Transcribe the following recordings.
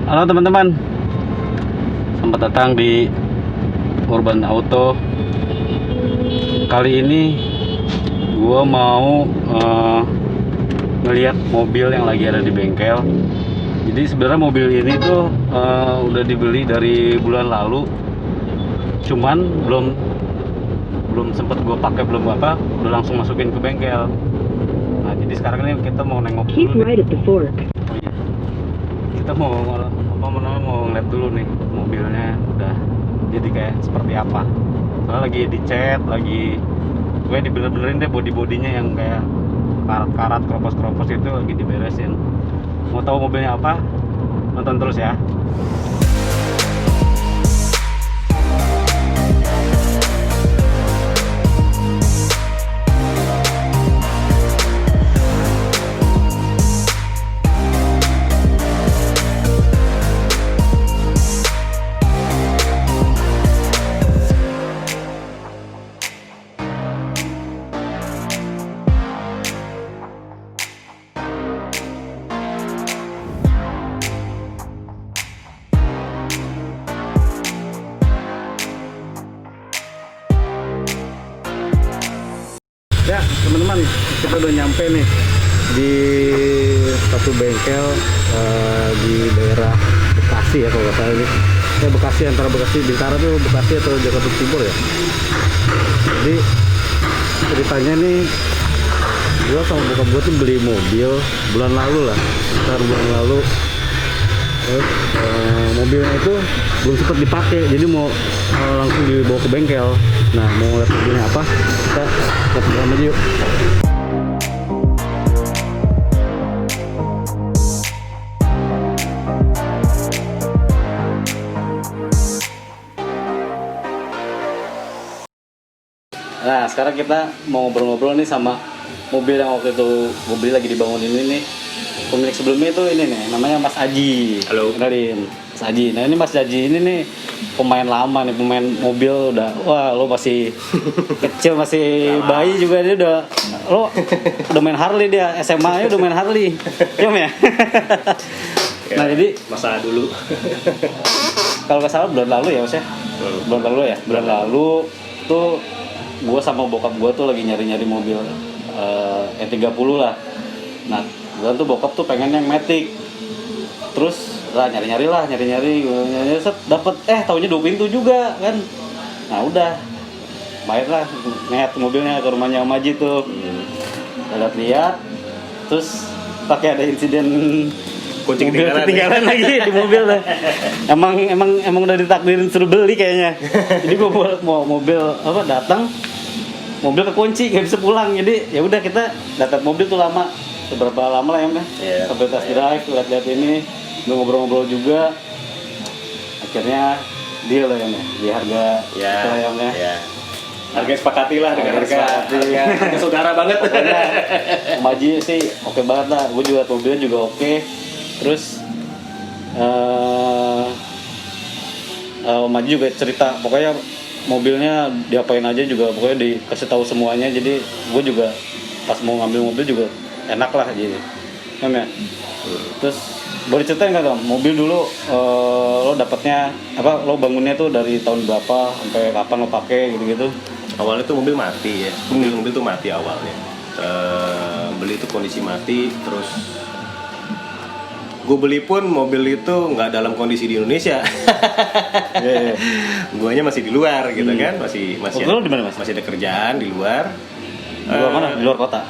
Halo teman-teman, selamat datang di Urban Auto. Kali ini gue mau ngeliat mobil yang lagi ada di bengkel. Jadi sebenarnya mobil ini tuh udah dibeli dari bulan lalu, cuman belum sempet gue pakai, udah langsung masukin ke bengkel. Nah jadi sekarang ini kita mau nengok Keep dulu right at the fork. Oh iya, kita mau ngeliat dulu nih mobilnya udah jadi kayak seperti apa. Soalnya lagi dicat, gue dibener-benerin deh bodinya yang kayak karat-karat, keropos-keropos itu lagi diberesin. Mau tahu mobilnya apa? Nonton terus ya. Ya teman-teman, kita udah nyampe nih di satu bengkel di daerah Bekasi ya kalau nggak salah ini. Ya Bekasi, antara Bekasi Bintara tuh, Bekasi atau Jakarta Timur ya. Jadi ceritanya nih, gua sama bokap gua tuh beli mobil bulan lalu lah, sekitar bulan lalu. Terus mobilnya itu belum sempat dipakai, jadi mau langsung dibawa ke bengkel. Nah, mau lihat mobilnya apa? Kita lihat dalam aja yuk. Nah, sekarang kita mau ngobrol-ngobrol nih sama mobil yang waktu itu gue beli lagi dibangun ini nih. Pemilik sebelumnya itu ini nih, namanya Mas Aji. Halo. Kenalin, Mas Aji. Nah ini Mas Aji ini nih pemain lama nih, pemain mobil udah. Wah, lo masih kecil, masih bayi juga dia udah main Harley dia. SMA-nya udah main Harley. Yom ya. Nah jadi masa dulu. kalau nggak salah bulan lalu ya Mas ya. Bulan lalu tuh gue sama bokap gue tuh lagi nyari-nyari mobil E30 lah. Nah gue tuh bokap tuh pengen yang Matic. Terus lah nyari-nyari set dapet taunya 2 pintu juga kan. Nah udah main lah ngeliat mobilnya ke rumahnya Om Haji tuh. Lihat terus pakai ada insiden Kunci ketinggalan lagi di mobil dah. Emang udah ditakdirin suruh beli kayaknya. Jadi gua mau mobil datang, mobil kekunci nggak bisa pulang. Jadi ya udah kita datang mobil tuh lama, seberapa lama lah ya Mas? Yeah. Sampai test drive, lihat ini, ngobrol-ngobrol juga. Akhirnya deal lah ya Mas, di harga ayamnya. Yeah. Harga sepakati lah dengan harga saudara banget. Pokoknya Om Haji sih oke banget lah. Gue juga mobilnya juga oke. Terus Om Haji juga cerita, pokoknya mobilnya diapain aja juga, pokoknya dikasih tahu semuanya. Jadi gue juga pas mau ngambil mobil juga enak lah jadi. Ya? Terus boleh ceritain nggak Om, mobil dulu lo dapatnya lo bangunnya tuh dari tahun berapa sampai kapan lo pakai gitu-gitu? Awalnya tuh mobil mati ya. Mobil tuh mati awalnya. Beli itu kondisi mati, terus gue beli pun mobil itu nggak dalam kondisi di Indonesia. Guanya masih di luar gitu kan, masih di mana, Mas? masih ada kerjaan di luar. Di luar mana? Di luar kota?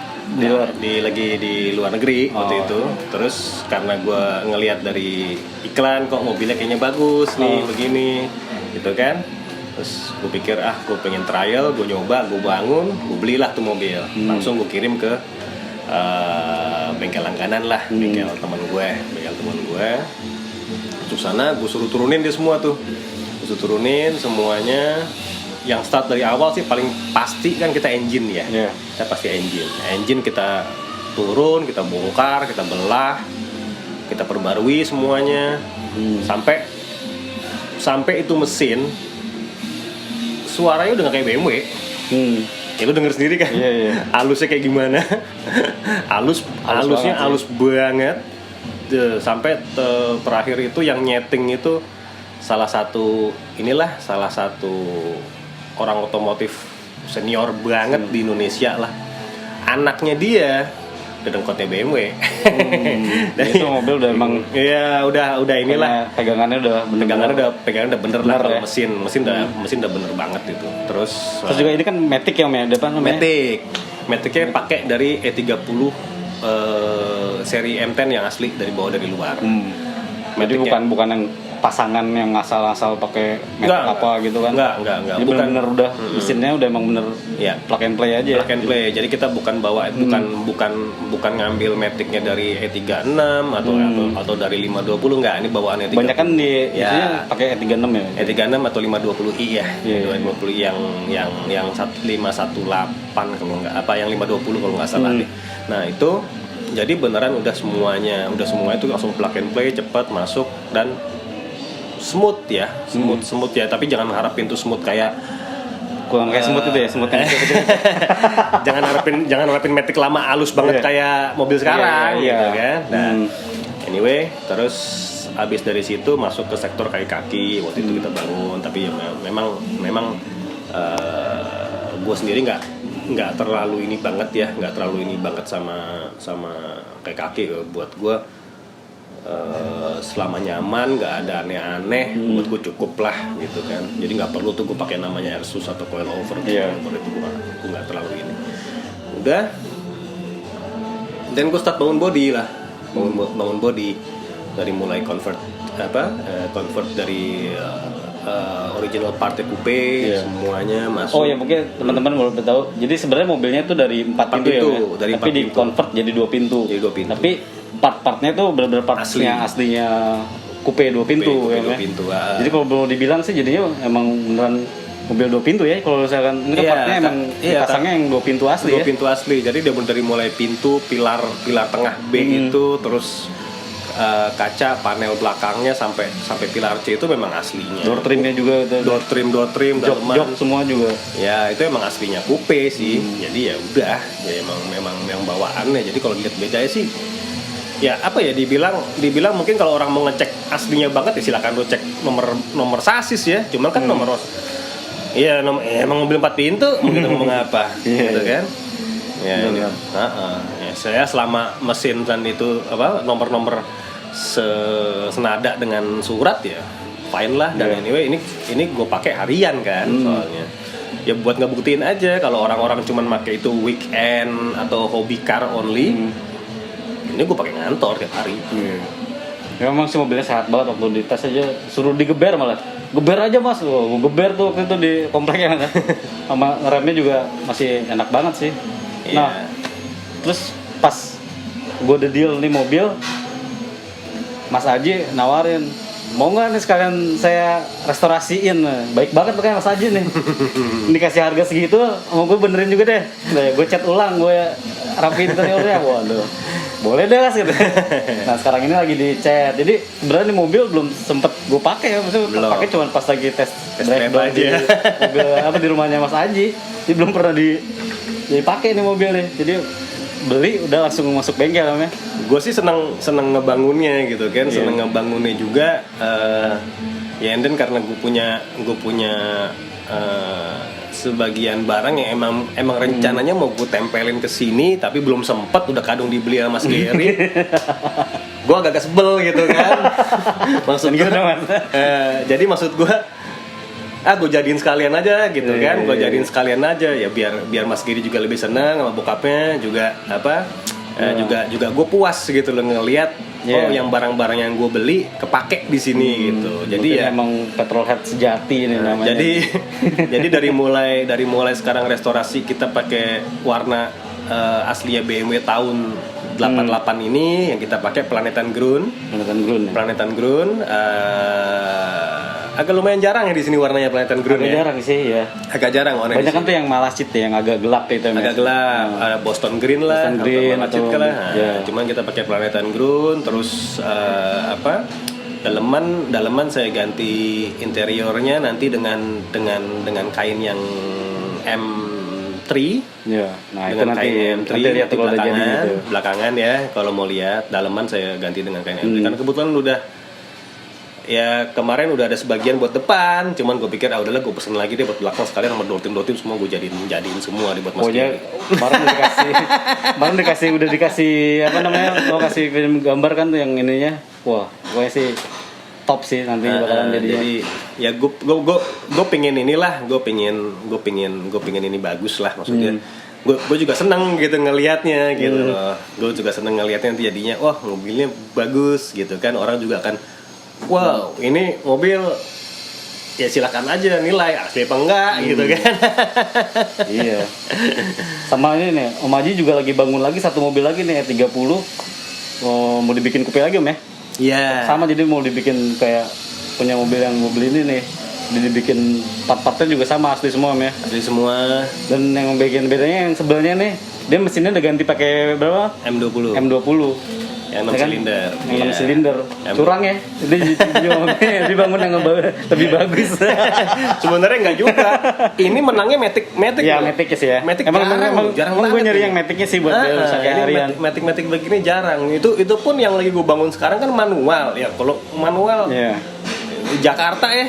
Lagi di luar negeri waktu itu. Terus karena gue ngelihat dari iklan kok mobilnya kayaknya bagus nih begini gitu kan. Terus gue pikir gue pengen trial, gue nyoba, gue bangun, gue belilah tuh mobil. Langsung gue kirim ke bengkel langganan lah, bengkel teman gue. Masuk sana, gue suruh turunin dia semua tuh. Gue suruh turunin semuanya. Yang start dari awal sih paling pasti kan kita engine ya. Yeah. Kita pasti engine kita turun, kita bongkar, kita belah, kita perbarui semuanya. Sampai itu mesin suaranya udah gak kayak BMW. Ya lu denger sendiri kan. Iya. Halusnya kayak gimana. Halusnya halus banget. sampai terakhir itu yang nyeting itu salah satu orang otomotif senior banget di Indonesia lah. Anaknya dia dedengkotnya BMW. Itu mobil udah emang ya udah inilah pegangannya udah bener lah kalau ya? mesin udah bener banget itu. Terus juga ini kan Matic ya, depan namanya. Maticnya pakai dari E30 seri M10 yang asli bawa dari luar. Jadi bukan yang pasangan yang asal-asal pakai Matic apa gitu kan? Enggak. Jadi benar-benar udah mesinnya udah emang bener ya, plug and play aja. Plug and play. Jadi kita bukan bawa bukan ngambil Maticnya dari E36 atau dari 520, enggak. Ini bawaan E30. Banyak kan di isinya pakai E36 ya. E36 atau 520i ya. 520i yang 518 kalau enggak yang 520 kalau enggak salah deh. Nah, itu jadi beneran udah semua itu langsung plug and play, cepat masuk dan smooth ya, tapi jangan harapin tuh smooth kayak kurang kayak smooth itu ya, smooth yang jangan harapin Matic lama halus banget kayak mobil sekarang gitu kan. Nah, anyway, terus abis dari situ masuk ke sektor kaki waktu itu kita bangun, tapi ya memang gue sendiri nggak terlalu ini banget sama kayak kaki. Buat gue selama nyaman, nggak ada aneh-aneh, buat gue cukup lah gitu kan. Jadi nggak perlu tuh gue pakai namanya Airsus atau coilover itu gue nggak terlalu ini. Udah, dan gue start bangun body dari mulai convert dari original partnya coupe semuanya masuk. Oh ya, mungkin teman-teman boleh tahu. Jadi sebenarnya mobilnya itu dari 4 pintu ya, tapi di convert jadi 2 pintu. Tapi part-partnya tuh benar-benar partnya aslinya coupe 2 pintu ya. Jadi kalau belum dibilang sih jadinya emang beneran mobil 2 pintu ya. Kalau misalkan ini partnya emang pasangnya yang 2 pintu asli. 2 pintu asli. Jadi dia dari mulai pintu, pilar tengah B itu, terus kaca panel belakangnya sampai pilar C itu memang aslinya. Door trimnya juga itu. Door trim jok semua juga. Ya, itu emang aslinya coupe sih. Jadi ya udah, ya memang bawaannya. Jadi kalau dilihat bedanya sih ya apa ya, dibilang mungkin kalau orang mau ngecek aslinya banget ya silakan lo cek nomor sasis ya. Cuman kan nomor emang mobil 4 pintu mau kita ngomong apa gitu kan. Ya, saya selama mesin dan itu nomor senada dengan surat ya fine lah. Dan anyway ini gue pakai harian kan soalnya. Ya buat ngebuktiin aja kalau orang-orang cuman pakai itu weekend atau hobi car only. Ini gue pakai ngantor tiap hari. Ya memang sih mobilnya sehat banget. Waktu di tes aja suruh digeber malah. Geber aja mas, gue geber tuh waktu itu di kompleknya. Sama remnya juga masih enak banget sih. Nah, terus pas gue udah deal nih mobil, Mas Aji nawarin, mau nggak nih sekalian saya restorasiin. Baik banget makanya Mas Aji nih. Dikasih harga segitu, mau gue benerin juga deh. Gue cat ulang, gue rapiin interiornya. Waduh, boleh deh Mas gitu. Nah sekarang ini lagi dicat. Jadi sebenarnya nih mobil belum sempet gue pakai ya, maksudnya pakai cuma pas lagi tes drive aja. Mobil di rumahnya Mas Aji. Jadi belum pernah dipakai nih mobil nih. Jadi beli udah langsung masuk bengkel namanya. Gue sih seneng ngebangunnya gitu kan, seneng ngebangunnya juga. Ya and then karena gue punya sebagian barang yang emang rencananya mau gue tempelin ke sini tapi belum sempet, udah kadung dibeli sama Mas Gary. Gue agak sebel gitu kan. Jadi maksud gue gue jadiin sekalian aja gitu kan. Gue jadiin sekalian aja ya biar Mas Giri juga lebih senang sama bokapnya juga juga gue puas gitu loh ngelihat yang barang-barang yang gue beli kepake di sini gitu. Jadi ya emang petrolhead sejati ini namanya. Jadi dari mulai sekarang restorasi kita pakai warna aslinya BMW tahun 88 ini yang kita pakai Planetan Grün. Agak lumayan jarang ya di sini warnanya Planetan Grün. Agak jarang sih ya. Agak jarang warnanya. Banyak kan tuh yang malasit ya, yang agak gelap itu. Agak gelap. Ada Boston Green lah, Boston Green atau malasit lah. Cuman kita pakai Planetan Grün. Terus daleman saya ganti interiornya nanti dengan kain yang M3 M3 Ya, nah itu dengan nanti kain M3 lihat nanti kalau udah jadi belakangan, gitu. belakangan ya kalau mau lihat dalaman saya ganti dengan kain M3 karena kebetulan udah ya kemarin udah ada sebagian buat depan, cuman gue pikir udahlah gue pesen lagi deh buat belakang sekalian sama dotim semua gue jadiin semua dibuat Mas Pokoknya Gary. kemarin udah dikasih apa namanya, lo kasih film gambar kan tuh yang ininya, wah pokoknya sih top sih nanti bakalan Jadi ya gue pengen inilah, gue pengen ini bagus lah maksudnya. Gue juga seneng gitu ngelihatnya gitu loh. Gue juga seneng ngelihatnya nanti jadinya, wah mobilnya bagus gitu kan, orang juga akan wow ini mobil ya silakan aja nilai asli apa enggak gitu kan. Iya. Sama ini nih, Om Haji juga lagi bangun lagi satu mobil lagi nih, 30. Mau dibikin coupe lagi Om ya? Iya. Sama, jadi mau dibikin kayak punya mobil yang gue beli ini nih. Dibikin part-partnya juga sama, asli semua Om ya. Asli semua. Dan yang bikin bedanya yang sebelahnya nih, dia mesinnya udah ganti pakai berapa? M20. Yang 6 Ya kan? silinder. Yang 6 Iya. silinder. Curang ya. Jadi bangun yang lebih bagus. Sebenarnya enggak juga. Ini menangnya Matic Ya, loh. Matic sih ya. Matic emang jarang gue banget nyari ini. yang Maticnya sih buat biar Ini harian. Matic begini jarang. Itu pun yang lagi gue bangun sekarang kan manual. Ya kalau manual Iya. di Jakarta ya.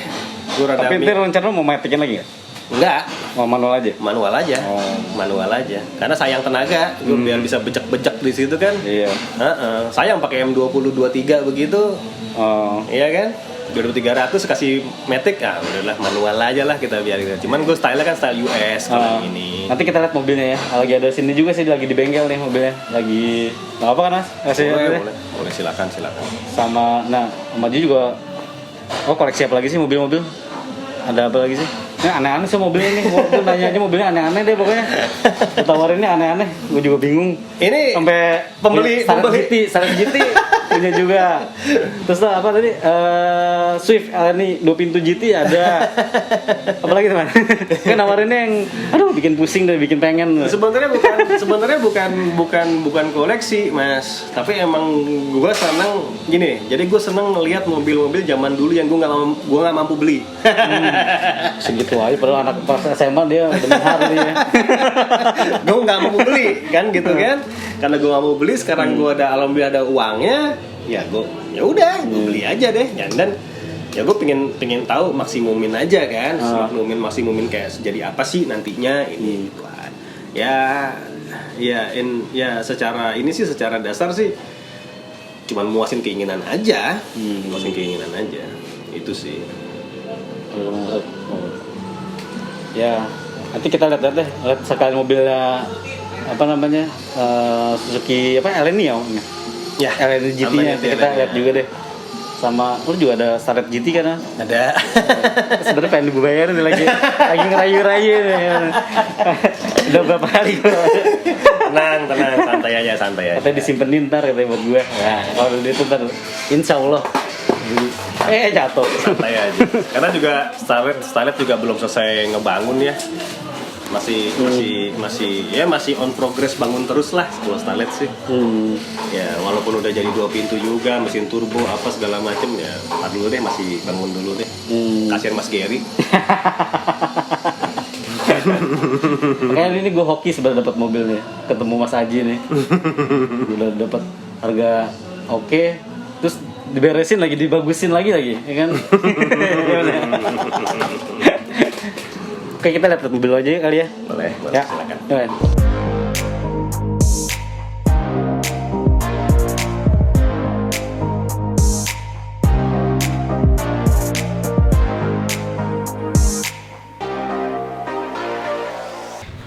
Gue rada Tapi nanti rencana mau Maticin lagi nggak? enggak, Mau manual aja? manual aja. Oh. Manual aja. Karena sayang tenaga, gue biar bisa bejek-bejek di situ kan. Iya. Sayang pakai M20 23 begitu. Oh. Iya kan? 2300 kasih Matic, udahlah manual aja lah kita biarin. Cuman gue style kan style US kalau ini. Nanti kita lihat mobilnya ya. Lagi ada sini juga sih, lagi di bengkel nih mobilnya. Lagi nggak apa kan Mas? Kasih lihat deh. Boleh silakan. Sama, nah Om Haji juga. Oh, koleksi apa lagi sih mobil-mobil? Ada apa lagi sih? Ini aneh-aneh sih mobilnya ini. Gue nanya aja mobilnya aneh-aneh deh pokoknya. Tawarinnya aneh-aneh. Gue juga bingung. Ini Sampai pembeli Saret GT punya juga. Terus tuh apa tadi? Swift LNI 2 pintu GT ada. Apalagi teman? Kan nawarinnya yang aduh bikin pusing dan bikin pengen. Sebenarnya bukan koleksi, Mas. Tapi emang gue senang gini. Jadi gue senang ngelihat mobil-mobil zaman dulu yang gue nggak mampu beli. Segitu aja padahal anak pas SMA dia udah hari ya. Gue nggak mau beli kan gitu kan, karena gue nggak mau beli sekarang gue alhamdulillah ada uangnya ya gue udah gue beli aja deh dan ya gue pengen tahu maksimumin aja kan, maksimumin kayak jadi apa sih nantinya ini gitu kan. Ya secara dasar sih cuman muasin keinginan aja, itu sih. Ya, nanti kita lihat deh, sekalian mobilnya apa namanya Suzuki apa LNI ya? Ya, LNI GT-nya kita lihat juga deh. Sama lu juga ada Starlet GT kan? Ada. Sebenarnya pengen gue bayarin nih lagi ngerayu-rayu nih. Udah berapa kali gue. Tenang, santai aja. Katanya disimpenin ntar katanya buat gue. Nah, kalau dia tuh ntar insya Allah jatuh. Santai aja. Karena juga Starlet juga belum selesai ngebangun ya. Masih on progress, bangun terus lah kalau Starlet sih. Ya walaupun udah jadi 2 pintu juga, mesin turbo apa segala macem ya. Ntar dulu deh, masih bangun dulu deh. Kasihan Mas Gary. Kayak ini gue hoki sebenarnya dapat mobil nih, ketemu Mas Haji nih. Udah dapat harga oke, terus diberesin lagi, dibagusin lagi ya kan? Oke, kita lihat mobil aja kali ya. Boleh Ya, silakan. ya.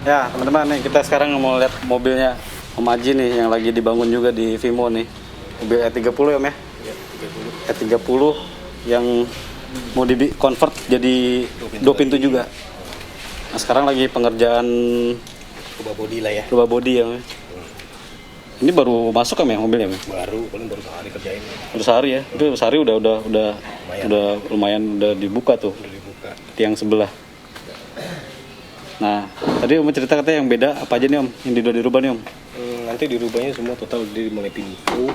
Ya teman-teman nih, kita sekarang mau lihat mobilnya Om Haji nih yang lagi dibangun juga di Vimo nih, mobil E30 ya Om ya? E30 yang mau di convert jadi 2 pintu juga. Nah sekarang lagi pengerjaan Rubah body lah ya. rubah body ya Om ya? Ini baru masuk kan ya mobilnya Om? Baru sehari kerjain. Baru sehari ya, itu sehari udah lumayan udah dibuka tuh. Udah dibuka. Tiang sebelah. Nah, tadi Om cerita katanya yang beda apa aja nih Om? Yang udah dirubah nih Om? Nanti dirubahnya semua total dari mulai pintu,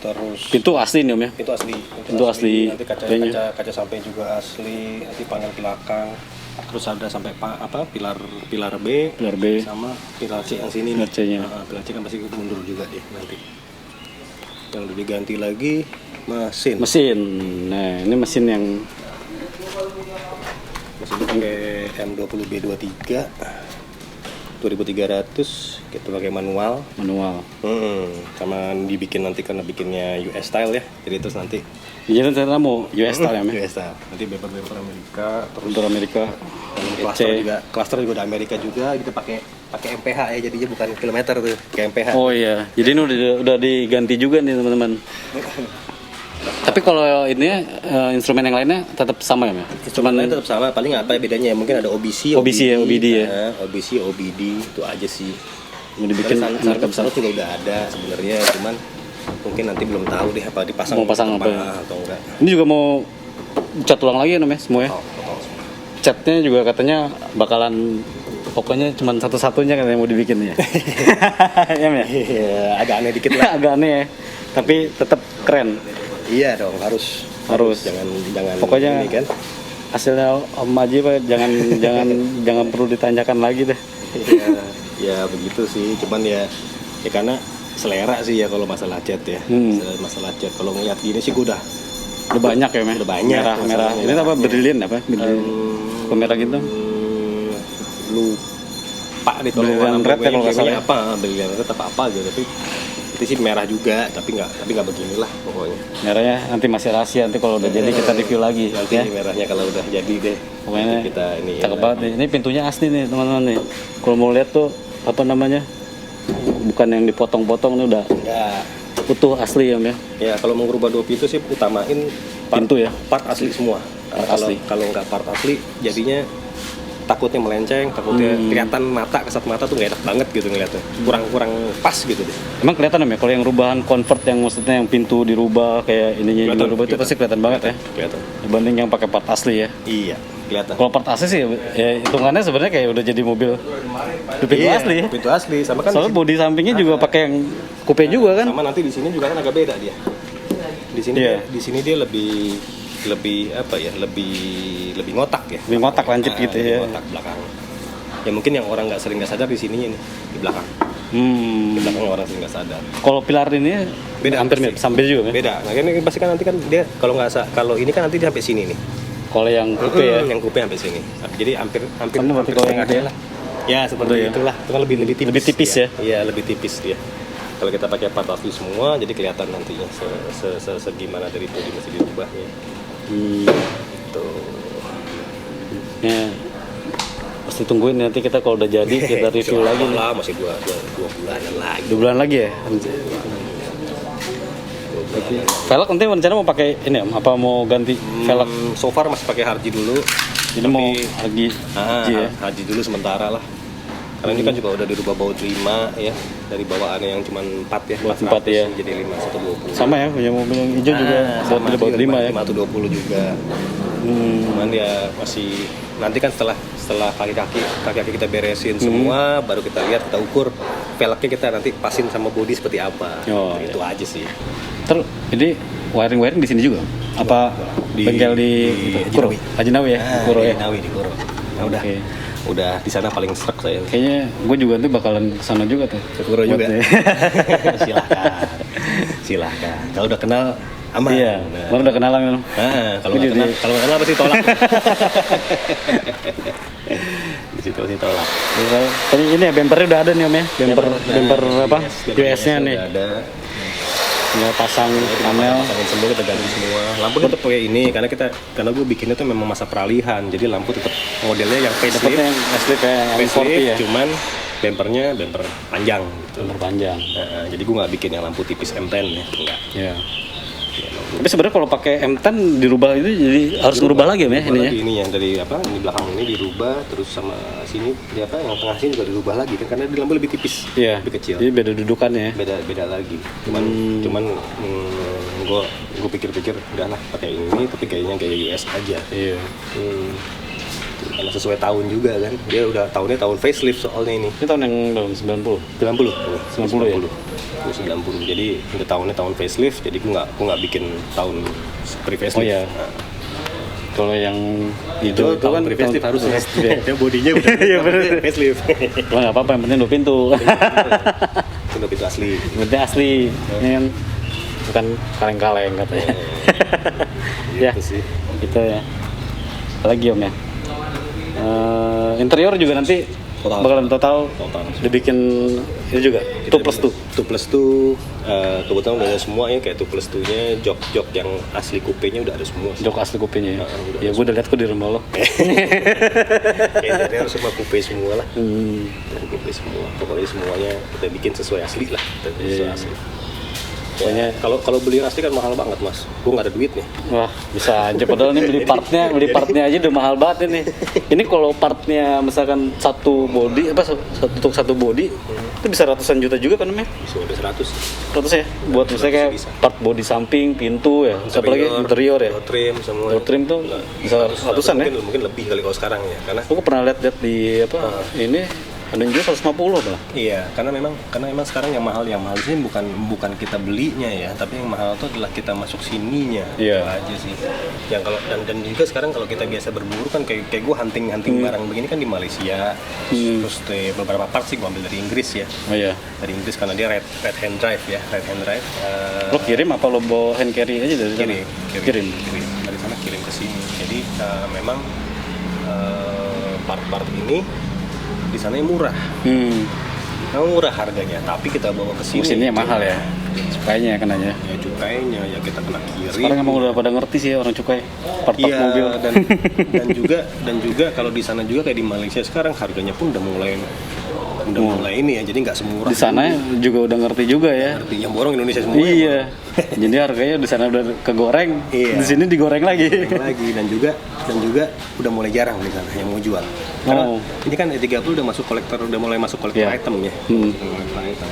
terus Pintu asli nih Om ya? pintu asli. Pintu asli. Nanti kaca samping juga asli, nanti panel belakang. Terus ada sampai pilar B, Pilar B. sama pilar C yang sini. Pilar C-nya. Pilar C kan masih mundur juga deh nanti. Yang udah diganti lagi mesin. Mesin. Nah, ini mesin yang Mesin pakai M20B23 2300, kita pakai manual. Sama dibikin nanti karena bikinnya US style ya. Jadi terus nanti jadi ternyata mau US style ya, Om? US style. Nanti bumper Amerika, terus Untuk Amerika. cluster juga udah Amerika juga. Kita pakai MPH ya, jadinya bukan kilometer tuh, pakai MPH. Oh iya, jadi ini udah diganti juga nih teman-teman. Tapi kalau ini instrumen yang lainnya tetap sama ya, Mas? Instrumen lain tetap sama, paling apa ya bedanya ya? Mungkin ada OBC ya, OBD ya. OBC, OBD itu aja sih. Mau dibikin Sanat juga udah ada sebenarnya, cuman mungkin nanti belum tahu deh apa dipasang mau pasang apa ya? atau enggak. Ini juga mau cat ulang lagi ya, Om ya, semua ya? Catnya juga katanya bakalan pokoknya cuma satu-satunya katanya mau dibikin ya. Ya, Om ya? Iya, agak aneh dikit lah. Agak aneh ya, tapi tetap keren. Iya dong, harus. Jangan pokoknya ini kan. Hasilnya Om Aji Pak jangan perlu ditanyakan lagi deh. Ya begitu sih, cuman ya karena selera sih ya kalau masalah cat ya. Masalah cat kalau ngeliat gini sih gue udah banyak ya, Mas? Udah banyak. Merah. Ini apa berlian apa? Merah gitu. Lupa deh kalau Berlian red ya kalau nggak salah. Apa berlian red apa gitu, tapi itu sih merah juga, tapi nggak beginilah pokoknya. Merahnya nanti masih rahasia, nanti kalau udah jadi kita review lagi. Nanti ya? merahnya kalau udah jadi deh. Pokoknya nanti kita ini. Cakep banget nih. Ini pintunya asli nih teman-teman nih. Kalau mau lihat tuh apa namanya? Bukan yang dipotong-potong nih, udah Ya. utuh asli ya, Om ya. Ya kalau mau ngerubah dua pintu sih utamain Pintu ya. part asli semua. Karena Asli. kalau nggak part asli jadinya takutnya melenceng, takutnya kelihatan kesat mata tuh nggak enak banget gitu ngeliatnya. Kurang pas gitu deh. Emang kelihatan Om ya kalau yang rubahan convert yang maksudnya yang pintu dirubah kayak ininya juga dirubah itu pasti kelihatan banget ya. Kelihatan. Dibanding yang pakai part asli ya. Iya, kelihatan. Kalau part asli sih ya hitungannya sebenarnya kayak udah jadi mobil pintu asli ya. Pintu asli sama kan. Soalnya bodi sampingnya juga pakai yang coupe juga kan. Sama nanti di sini juga kan agak beda dia. Di sini Iya. di sini dia lebih apa ya? Lebih ngotak ya. Lebih ngotak lancip gitu lebih ya. Ngotak belakang. Ya mungkin yang orang nggak sadar di sininya nih di belakang. Di belakang orang sering nggak sadar. Kalau pilar ini Beda, hampir pasti. mirip, sambil juga kan? Beda. Nah, ini pasti kan nanti kan dia kalau ini kan nanti dia sampai sini nih. Kalau yang coupe ya. Yang coupe sampai sini. Jadi hampir Sama berarti kalau yang setengahnya gede lah. Ya seperti Betul ya. itulah. Itu kan lebih tipis. Lebih tipis ya? Iya, lebih tipis dia. Kalau kita pakai part asli semua, jadi kelihatan nantinya segimana dari bodi masih dirubahnya. Tuh. Ya. Pasti tungguin nanti kita kalau udah jadi kita review lagi nih. Lah, masih dua bulanan lagi. 2 bulan lagi ya. Velg nanti rencana mau pakai ini Om? Apa mau ganti velg? So far masih pakai Harji dulu. Ini mau lagi ya. Haji dulu sementara lah. Karena ini kan juga udah dirubah baut 5 ya. Dari bawaannya yang cuma 4 ya. Baut 4 ya. Jadi 5 120. Sama ya, punya mobil yang hijau juga baut 5 ya. 5 juga. Cuman ya masih nanti kan setelah kaki kita beresin semua, baru kita lihat, kita ukur velgnya, kita nanti pasin sama bodi seperti apa. Oh, itu aja sih. Terus ini wiring di sini juga? Apa bengkel di Kuro? Haji Nawi ya? Kuro ya? Nawi di Kuro. Nah, udah di sana paling serak saya. Kayaknya gue juga tuh bakalan kesana juga tuh. Ke Kuro juga. Buat Silahkan. Kalau udah kenal aman. Iya. Baru udah kenalan kan? Kalau nggak kenal pasti tolak. Di situ pasti tolak. Tadi ini ya bempernya udah ada nih Om ya? Bemper apa? US-nya nih. Udah ada. Tinggal pasang panel. Pasangin semua, kita ganti semua. Lampu tetap pakai ini karena gue bikinnya tuh memang masa peralihan. Jadi lampu tetap modelnya yang facelift. Dapetnya yang asli kayak yang 40 ya? Cuman bemper panjang gitu. Bemper panjang. Jadi gue nggak bikin yang lampu tipis M10 ya, enggak. Iya. Tapi sebenarnya kalau pakai M10 dirubah itu jadi harus dirubah lagi ya ini ya? Ini yang dari ini belakang ini dirubah, terus sama sini yang tengah sini juga dirubah lagi kan, karena di lampu lebih tipis, Iya. lebih kecil. Jadi beda dudukannya. Beda lagi. Cuman gue pikir-pikir udahlah pakai ini, tapi kayaknya kayak US aja. Iya. Itu karena sesuai tahun juga kan. Dia udah tahunnya tahun facelift soalnya ini. Ini tahun yang berapa? 90? 90 90 ya? Ini 90. Jadi udah tahunnya tahun facelift, jadi gue nggak bikin tahun pre facelift. Oh iya. Kalau yang hijau itu kan pre facelift harus ya. ya. Dia bodinya udah Iya, bener. facelift. Wah, nggak apa-apa, yang penting 2 pintu. Itu udah pintu asli. Yang penting asli. Ini kan bukan kaleng-kaleng katanya. Ya, Gitu sih. gitu ya. Apalagi Om ya. Interior juga nanti Total. bakalan total dibikin itu juga 2+2. 2+2 kebetulan udah ada semua ya, kayak 2+2 nya jok yang asli kupenya udah ada semua. Jok asli kupenya ya. udah Ya gue udah lihat kok di rumah lo. Kayaknya harus semua kupe semua lah. Dari kupe semua. Pokoknya semuanya kita bikin sesuai asli lah. Sesuai asli. Pokoknya kalau beli yang asli kan mahal banget mas. Gue nggak ada duit nih. Wah, bisa aja padahal ini beli partnya aja udah mahal banget ini. Ini kalau partnya misalkan satu body untuk satu body itu bisa ratusan juta juga kan Meh? Bisa udah 100. 100 ya? Buat misalnya kayak Bisa. part body samping, pintu ya, apalagi interior ya. Door trim semua. Door trim tuh bisa ratusan ya. Mungkin lebih kali kalau sekarang ya, karena Aku pernah lihat di ini ada yang jual 150 malah. iya, karena memang sekarang yang mahal sih bukan kita belinya ya, tapi yang mahal itu adalah kita masuk sininya. Iya. Itu aja sih. Yang kalau dan juga sekarang kalau kita biasa berburu kan kayak gue hunting barang begini kan di Malaysia. Terus beberapa part sih gue ambil dari Inggris ya. Oh iya. Dari Inggris karena dia right hand drive ya, right hand drive. Lo kirim apa lo bawa hand carry aja dari sana? Kirim dari sana kirim ke sini. Jadi memang part-part ini di sana yang murah. Memang murah harganya, tapi kita bawa ke sini. Mesinnya mahal ya. Cukainya kenanya. Ya cukainya ya kita kena kirim. Sekarang emang udah pada ngerti sih ya orang cukai. Part Iya, mobil dan juga kalau di sana juga kayak di Malaysia sekarang harganya pun udah mulai ini ya, jadi nggak semurah. di sana juga udah ngerti juga ya. Ngerti, yang borong Indonesia semua. Iya. Jadi harganya di sana udah kegoreng, Iya. di sini digoreng lagi. lagi dan juga udah mulai jarang di sana yang mau jual. Karena ini kan E30 udah mulai masuk kolektor Iya. item ya. Kolektor item.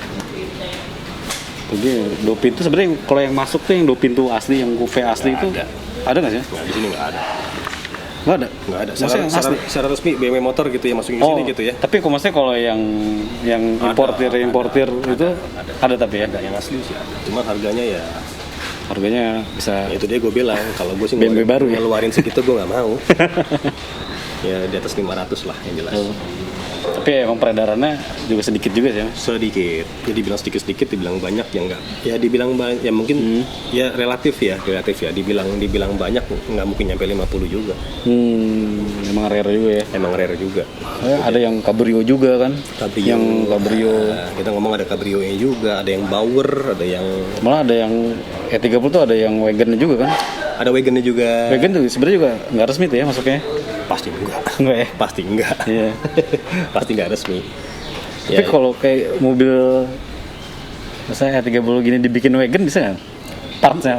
Jadi 2 pintu sebenarnya kalau yang masuk tuh yang 2 pintu asli, yang coupe asli itu ada nggak sih? Nah, di sini nggak ada. Nggak ada. Nggak ada. Maksudnya yang asli? Secara resmi BMW motor gitu ya masukin ke sini gitu ya. Tapi maksudnya kalau yang importir itu ada tapi ya. Ada yang asli sih ada. Cuma harganya ya Harganya bisa itu dia gue bilang kalau gue sih BMW baru ya? ngeluarin segitu gue nggak mau. Ya di atas 500 lah yang jelas. tapi emang peredarannya juga sedikit juga sih. Sedikit. Jadi dibilang sedikit dibilang banyak ya enggak. Ya dibilang banyak ya mungkin ya relatif ya. Dibilang banyak nggak mungkin nyampe 50 juga. Emang rare juga ya. Emang rare juga. Ada yang cabrio juga kan? Cabrio. Yang cabrio. Nah, kita ngomong ada cabrio-nya juga, ada yang Bauer, ada yang Malah ada yang E30 tuh ada yang wagon juga kan? ada wagonnya juga. Wagon tuh sebenarnya juga nggak resmi tuh ya masuknya. Pasti enggak. Enggak ya? Pasti enggak. Iya. Pasti enggak resmi. Tapi kalau kayak mobil misalnya E30 gini dibikin wagon bisa nggak? Partsnya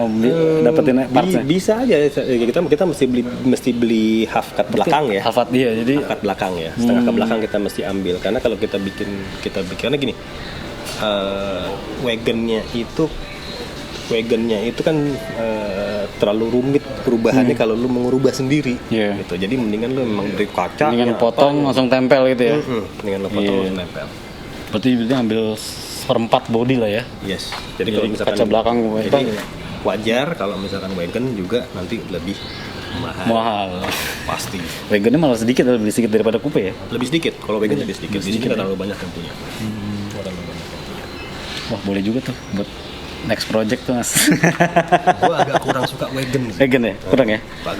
dapetin partsnya? Bisa aja. Kita mesti beli half cut belakang ya. Half dia jadi Half cut belakang ya. Setengah ke belakang kita mesti ambil karena kalau kita bikin karena gini. Wagonnya itu kan terlalu rumit perubahannya kalau lu mengubah sendiri gitu. Jadi mendingan lu memang dari kaca mendingan potong langsung tempel gitu ya. mendingan lu potong langsung nempel. Berarti ambil seperempat body lah ya. Yes. Jadi kalau misalkan kaca belakang jadi wajar kalau misalkan wagon juga nanti lebih mahal. Pasti. Wagonnya malah lebih sedikit daripada coupe ya. Lebih sedikit. Kalau wagon lebih sedikit. Di sini kita terlalu banyak yang punya. Wah, boleh juga tuh buat next project tuh mas. Gue agak kurang suka wagon. Wagon ya? Kurang ya?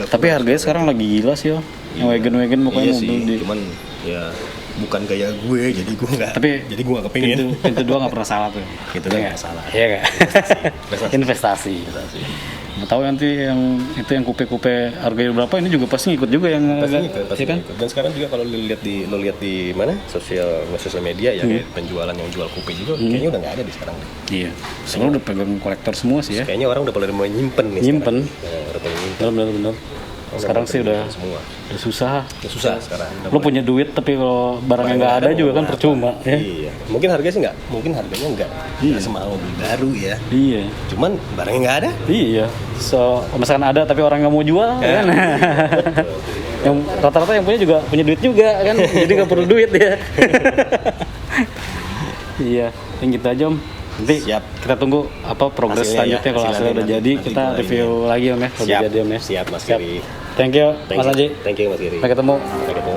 Tapi harganya sekarang lagi gila sih yo. Yang wagon pokoknya iya sih, cuman ya bukan gaya gue, jadi gue nggak. Jadi gue nggak kepingin. Pintu dua nggak pernah salah tuh. Itu nggak salah. Iya nggak? Investasi. Mau tahu nanti yang coupe harganya berapa, ini juga pasti ngikut juga yang pasti kan? Dan sekarang juga kalau lo lihat di mana sosial media ya kayak penjualan yang jual coupe juga kayaknya udah nggak ada di sekarang. Iya. Sekarang udah pegang kolektor semua sih ya. Kayaknya orang udah mulai nyimpen nih. Nyimpen. Udah mulai nyimpen. Benar. sekarang sih udah semua. udah susah. Susah sekarang. Lo punya duit tapi kalau barangnya nggak ada juga kan percuma ya. Iya. Mungkin harganya sih nggak, mungkin harganya nggak semahal mobil baru ya. Iya. Cuman barangnya nggak ada. Iya. So, misalkan ada tapi orang nggak mau jual kan. Yang rata-rata yang punya juga punya duit juga kan. Jadi nggak perlu duit ya. Iya, yang gitu aja Om. Nanti Siap. kita tunggu apa progres Hasilnya ya, selanjutnya kalau hasilnya udah nanti- jadi nanti kita gua review lagi Om ya kalau udah Siap. jadi Om ya. Siap Mas Giri. Thank you Mas Haji. Thank you Mas Giri. Sampai ketemu. Sampai ketemu.